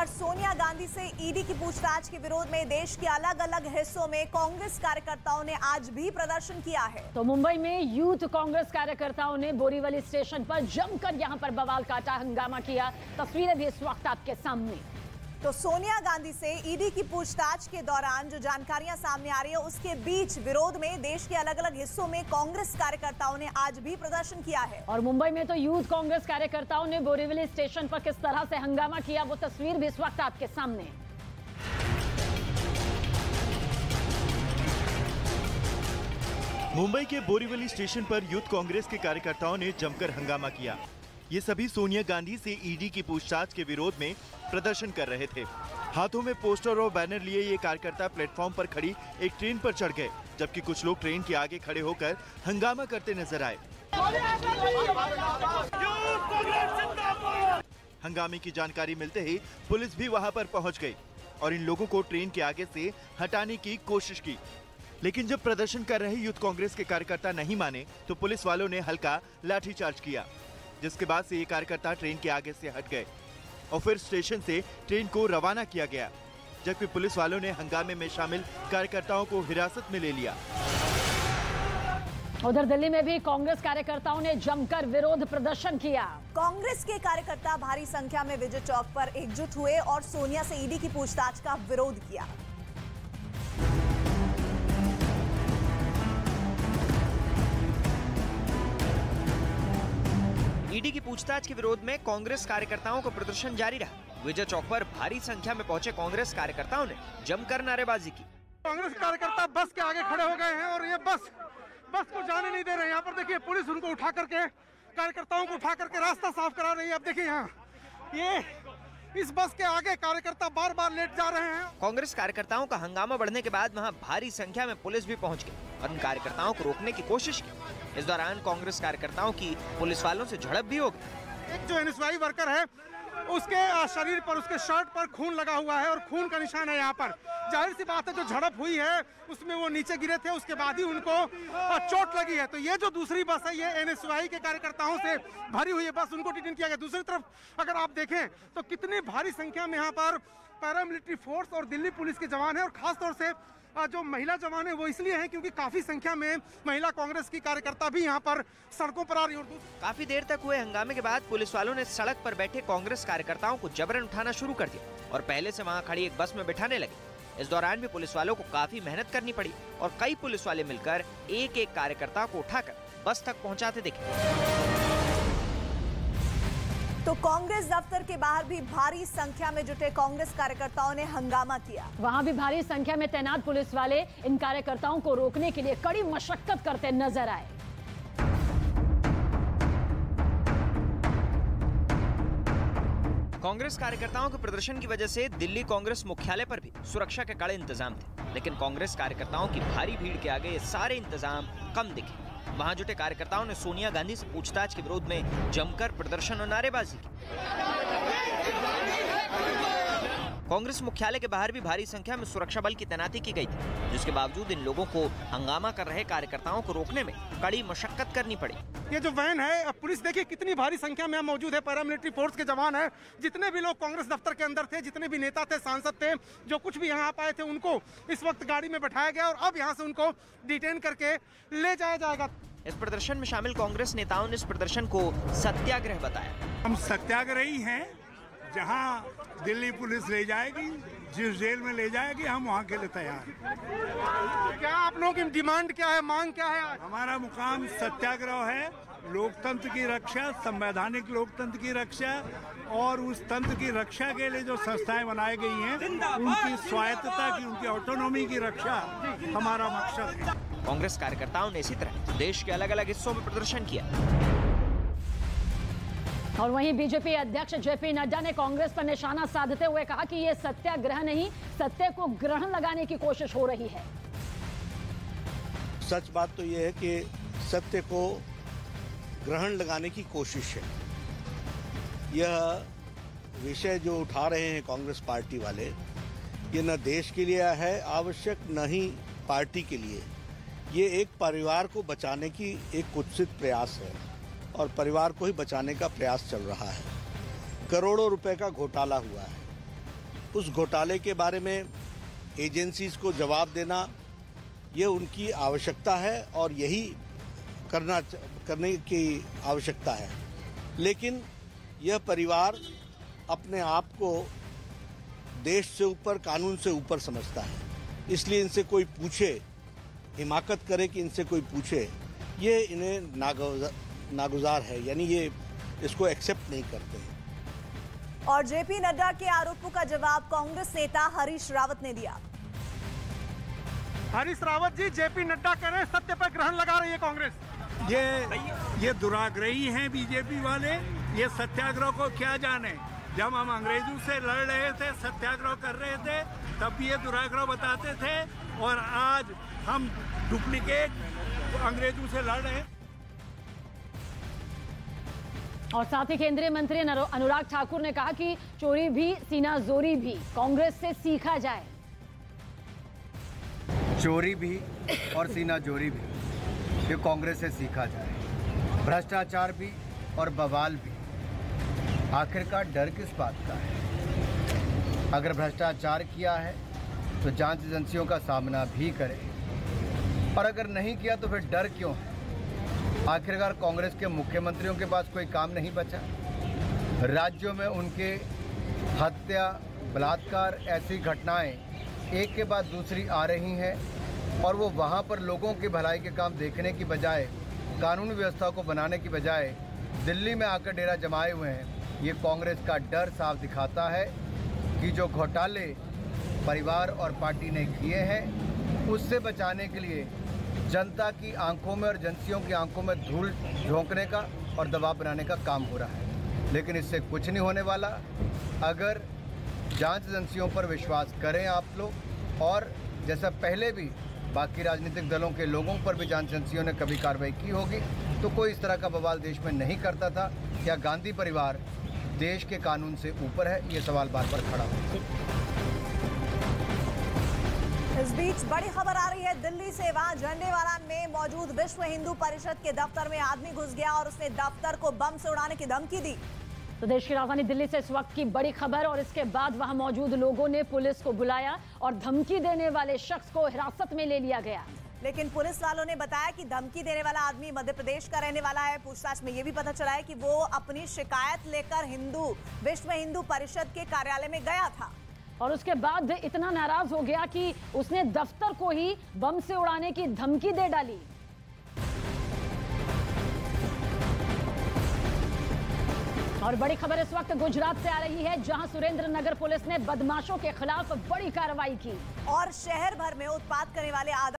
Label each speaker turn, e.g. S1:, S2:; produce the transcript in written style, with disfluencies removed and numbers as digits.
S1: इधर सोनिया गांधी से ईडी की पूछताछ के विरोध में देश के अलग अलग हिस्सों में कांग्रेस कार्यकर्ताओं ने आज भी प्रदर्शन किया है।
S2: तो मुंबई में यूथ कांग्रेस कार्यकर्ताओं ने बोरीवली स्टेशन पर जमकर यहां पर बवाल काटा, हंगामा किया। तस्वीरें भी इस वक्त आपके सामने।
S1: तो सोनिया गांधी से ईडी की पूछताछ के दौरान जो जानकारियां सामने आ रही है, उसके बीच विरोध में देश के अलग अलग हिस्सों में कांग्रेस कार्यकर्ताओं ने आज भी प्रदर्शन किया है।
S2: और मुंबई में तो यूथ कांग्रेस कार्यकर्ताओं ने बोरीवली स्टेशन पर किस तरह से हंगामा किया, वो तस्वीर भी इस वक्त आपके सामने।
S3: मुंबई के बोरीवली स्टेशन पर यूथ कांग्रेस के कार्यकर्ताओं ने जमकर हंगामा किया। ये सभी सोनिया गांधी से ईडी की पूछताछ के विरोध में प्रदर्शन कर रहे थे। हाथों में पोस्टर और बैनर लिए ये कार्यकर्ता प्लेटफॉर्म पर खड़ी एक ट्रेन पर चढ़ गए, जबकि कुछ लोग ट्रेन के आगे खड़े होकर हंगामा करते नजर आए। हंगामे की जानकारी मिलते ही पुलिस भी वहां पर पहुंच गई और इन लोगों को ट्रेन के आगे से हटाने की कोशिश की। लेकिन जब प्रदर्शन कर रहे यूथ कांग्रेस के कार्यकर्ता नहीं माने तो पुलिस वालों ने हल्का लाठीचार्ज किया, जिसके बाद से ये कार्यकर्ता ट्रेन के आगे से हट गए और फिर स्टेशन से ट्रेन को रवाना किया गया, जबकि पुलिस वालों ने हंगामे में शामिल कार्यकर्ताओं को हिरासत में ले लिया।
S2: उधर दिल्ली में भी कांग्रेस कार्यकर्ताओं ने जमकर विरोध प्रदर्शन किया।
S1: कांग्रेस के कार्यकर्ता भारी संख्या में विजय चौक पर एकजुट हुए और सोनिया से ईडी की पूछताछ का विरोध किया।
S4: ईडी की पूछताछ के विरोध में कांग्रेस कार्यकर्ताओं का प्रदर्शन जारी रहा। विजय चौक पर भारी संख्या में पहुंचे कांग्रेस कार्यकर्ताओं ने जमकर नारेबाजी की।
S5: कांग्रेस कार्यकर्ता बस के आगे खड़े हो गए हैं और ये बस को जाने नहीं दे रहे हैं। यहाँ पर देखिए पुलिस उनको उठा करके, कार्यकर्ताओं को उठा करके रास्ता साफ करा रही है। अब देखिए यहाँ ये इस बस के आगे कार्यकर्ता बार बार लेट जा रहे हैं।
S4: कांग्रेस कार्यकर्ताओं का हंगामा बढ़ने के बाद वहाँ भारी संख्या में पुलिस भी पहुँच गई और इन कार्यकर्ताओं को रोकने की कोशिश की। इस दौरान कांग्रेस कार्यकर्ताओं की पुलिस वालों से झड़प भी हो गई।
S5: एक जो एनएसवाई वर्कर है उसके शरीर पर, उसके शर्ट पर खून लगा हुआ है और खून का निशान है यहाँ पर। जाहिर सी बात है जो झड़प हुई है उसमें वो नीचे गिरे थे, उसके बाद ही उनको चोट लगी है। तो ये जो दूसरी बस है ये एनएसवाई के कार्यकर्ताओं से भरी हुई है बस, उनको डिटेन किया गया। दूसरी तरफ अगर आप देखें तो कितनी भारी संख्या में यहाँ पर पैरामिलिट्री फोर्स और दिल्ली पुलिस के जवान है और खासतौर से जो महिला जवान है वो इसलिए हैं क्योंकि काफी संख्या में महिला कांग्रेस की कार्यकर्ता भी यहाँ पर सड़कों पर आ रही है।
S4: काफी देर तक हुए हंगामे के बाद पुलिस वालों ने सड़क पर बैठे कांग्रेस कार्यकर्ताओं को जबरन उठाना शुरू कर दिया और पहले से वहाँ खड़ी एक बस में बिठाने लगे। इस दौरान भी पुलिस वालों को काफी मेहनत करनी पड़ी और कई पुलिस वाले मिलकर एक एक कार्यकर्ता को उठाकर बस तक पहुँचाते दिखे।
S1: तो कांग्रेस दफ्तर के बाहर भी भारी संख्या में जुटे कांग्रेस कार्यकर्ताओं ने हंगामा किया।
S2: वहां भी भारी संख्या में तैनात पुलिस वाले इन कार्यकर्ताओं को रोकने के लिए कड़ी मशक्कत करते नजर आए।
S4: कांग्रेस कार्यकर्ताओं के प्रदर्शन की वजह से दिल्ली कांग्रेस मुख्यालय पर भी सुरक्षा के कड़े इंतजाम थे, लेकिन कांग्रेस कार्यकर्ताओं की भारी भीड़ के आगे ये सारे इंतजाम कम दिखे। वहां जुटे कार्यकर्ताओं ने सोनिया गांधी से पूछताछ के विरोध में जमकर प्रदर्शन और नारेबाजी की। कांग्रेस मुख्यालय के बाहर भी भारी संख्या में सुरक्षा बल की तैनाती की गई थी, जिसके बावजूद इन लोगों को हंगामा कर रहे कार्यकर्ताओं को रोकने में कड़ी मशक्कत करनी पड़ी।
S5: ये जो वैन है, पुलिस देखिए कितनी भारी संख्या में मौजूद है, पैरामिलिट्री फोर्स के जवान है। जितने भी लोग कांग्रेस दफ्तर के अंदर थे, जितने भी नेता थे, सांसद थे, जो कुछ भी यहाँ आए थे, उनको इस वक्त गाड़ी में बैठाया गया और अब यहाँ से उनको डिटेन करके ले जाया जाएगा।
S4: इस प्रदर्शन में शामिल कांग्रेस नेताओं ने इस प्रदर्शन को सत्याग्रह बताया।
S6: हम सत्याग्रही हैं, जहां दिल्ली पुलिस ले जाएगी, जिस जेल में ले जाएगी, हम वहां के लिए तैयार हैं।
S5: क्या आप लोगों की डिमांड क्या है, मांग क्या है?
S6: हमारा मुकाम सत्याग्रह है, लोकतंत्र की रक्षा, संवैधानिक लोकतंत्र की रक्षा और उस तंत्र की रक्षा के लिए जो संस्थाएं बनाई गई हैं उनकी स्वायत्तता की, उनकी ऑटोनॉमी की रक्षा हमारा मकसद है।
S4: कांग्रेस कार्यकर्ताओं ने इसी तरह देश के अलग अलग हिस्सों में प्रदर्शन किया।
S2: और वहीं बीजेपी अध्यक्ष जेपी नड्डा ने कांग्रेस पर निशाना साधते हुए कहा कि ये सत्याग्रह नहीं, सत्य को ग्रहण लगाने की कोशिश हो रही है।
S7: सच बात तो ये है कि सत्य को ग्रहण लगाने की कोशिश है। यह विषय जो उठा रहे हैं कांग्रेस पार्टी वाले, ये न देश के लिए है आवश्यक, न ही पार्टी के लिए। ये एक परिवार को बचाने की एक कुत्सित प्रयास है और परिवार को ही बचाने का प्रयास चल रहा है। करोड़ों रुपए का घोटाला हुआ है उस घोटाले के बारे में एजेंसीज को जवाब देना ये उनकी आवश्यकता है और यही करने की आवश्यकता है। लेकिन यह परिवार अपने आप को देश से ऊपर, कानून से ऊपर समझता है, इसलिए इनसे कोई पूछे, हिमाकत करे कि इनसे कोई पूछे, ये इन्हें नागुजार है, यानी ये इसको एक्सेप्ट नहीं करते हैं।
S1: और जेपी नड्डा के आरोपों का जवाब कांग्रेस नेता हरीश रावत ने दिया।
S5: हरीश रावत जी, जेपी नड्डा कह रहे हैं सत्य पर ग्रहण लगा रही है कांग्रेस।
S6: ये दुराग्रही हैं बीजेपी वाले, ये सत्याग्रह को क्या जाने। जब हम अंग्रेजों से लड़ रहे थे, सत्याग्रह कर रहे थे, तब ये दुराग्रह बताते थे, और आज हम डुप्लीकेट अंग्रेजों से लड़ रहे हैं।
S2: और साथ ही केंद्रीय मंत्री अनुराग ठाकुर ने कहा कि चोरी भी सीना जोरी भी कांग्रेस से सीखा जाए।
S8: चोरी भी और सीना जोरी भी ये कांग्रेस से सीखा जाए, भ्रष्टाचार भी और बवाल भी। आखिरकार डर किस बात का है? अगर भ्रष्टाचार किया है तो जांच एजेंसियों का सामना भी करें, और अगर नहीं किया तो फिर डर क्यों है? आखिरकार कांग्रेस के मुख्यमंत्रियों के पास कोई काम नहीं बचा। राज्यों में उनके हत्या, बलात्कार, ऐसी घटनाएं एक के बाद दूसरी आ रही हैं, और वो वहाँ पर लोगों की भलाई के काम देखने की बजाय, कानून व्यवस्था को बनाने की बजाय दिल्ली में आकर डेरा जमाए हुए हैं। ये कांग्रेस का डर साफ दिखाता है कि जो घोटाले परिवार और पार्टी ने किए हैं, उससे बचाने के लिए जनता की आंखों में और एजेंसियों की आंखों में धूल झोंकने का और दबाव बनाने का काम हो रहा है। लेकिन इससे कुछ नहीं होने वाला। अगर जांच एजेंसियों पर विश्वास करें आप लोग, और जैसा पहले भी बाकी राजनीतिक दलों के लोगों पर भी जांच एजेंसियों ने कभी कार्रवाई की होगी, तो कोई इस तरह का बवाल देश में नहीं करता था। क्या गांधी परिवार देश के कानून से ऊपर है? ये सवाल बार बार खड़ा हो।
S1: इस बीच बड़ी खबर आ रही है दिल्ली से। वहां झंडेवाला में मौजूद विश्व हिंदू परिषद के दफ्तर में आदमी घुस गया और उसने दफ्तर को बम से उड़ाने की धमकी दी।
S2: तो देश की राजधानी दिल्ली से इस वक्त की बड़ी खबर, और इसके बाद वहां मौजूद लोगों ने पुलिस को बुलाया और धमकी देने वाले शख्स को हिरासत में ले लिया गया।
S1: लेकिन पुलिस वालों ने बताया कि धमकी देने वाला आदमी मध्य प्रदेश का रहने वाला है। पूछताछ में यह भी पता चला है कि वो अपनी शिकायत लेकर विश्व हिंदू परिषद के कार्यालय में गया था,
S2: और उसके बाद इतना नाराज हो गया कि उसने दफ्तर को ही बम से उड़ाने की धमकी दे डाली। और बड़ी खबर इस वक्त गुजरात से आ रही है, जहां सुरेंद्रनगर पुलिस ने बदमाशों के खिलाफ बड़ी कार्रवाई की
S1: और शहर भर में उत्पात करने वाले